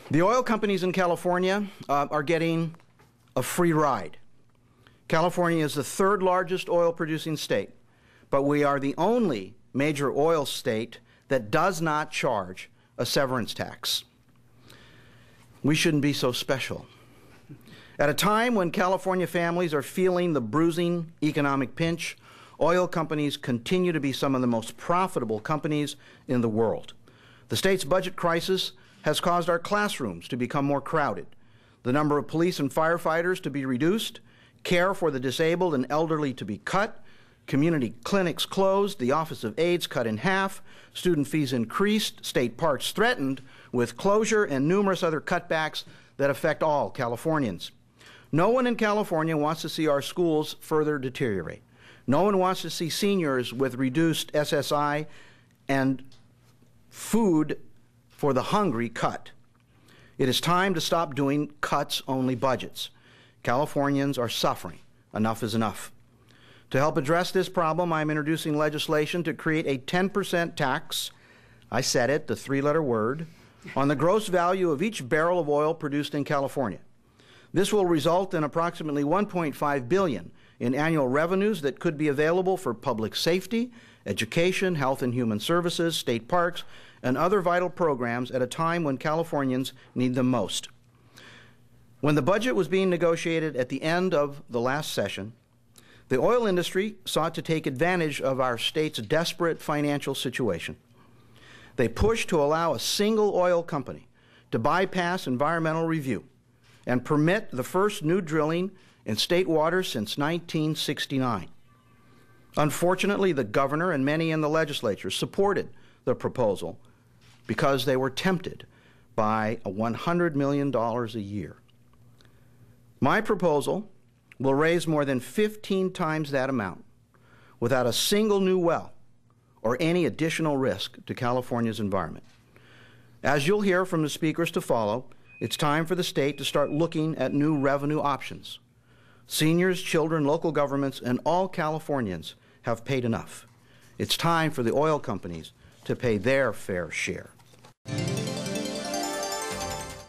The oil companies in California are getting a free ride. California is the third largest oil-producing state, but we are the only major oil state that does not charge a severance tax. We shouldn't be so special. At a time when California families are feeling the bruising economic pinch, oil companies continue to be some of the most profitable companies in the world. The state's budget crisis has caused our classrooms to become more crowded, the number of police and firefighters to be reduced, care for the disabled and elderly to be cut, community clinics closed, the Office of AIDS cut in half, student fees increased, state parks threatened with closure, and numerous other cutbacks that affect all Californians. No one in California wants to see our schools further deteriorate. No one wants to see seniors with reduced SSI and food for the hungry cut. It is time to stop doing cuts-only budgets. Californians are suffering. Enough is enough. To help address this problem, I'm introducing legislation to create a 10% tax, I said it, the three-letter word, on the gross value of each barrel of oil produced in California. This will result in approximately $1.5 billion in annual revenues that could be available for public safety, education, health and human services, state parks, and other vital programs at a time when Californians need them most. When the budget was being negotiated at the end of the last session, the oil industry sought to take advantage of our state's desperate financial situation. They pushed to allow a single oil company to bypass environmental review and permit the first new drilling in state waters since 1969. Unfortunately, the governor and many in the legislature supported the proposal because they were tempted by $100 million a year. My proposal will raise more than 15 times that amount without a single new well or any additional risk to California's environment. As you'll hear from the speakers to follow, it's time for the state to start looking at new revenue options. Seniors, children, local governments, and all Californians have paid enough. It's time for the oil companies to pay their fair share.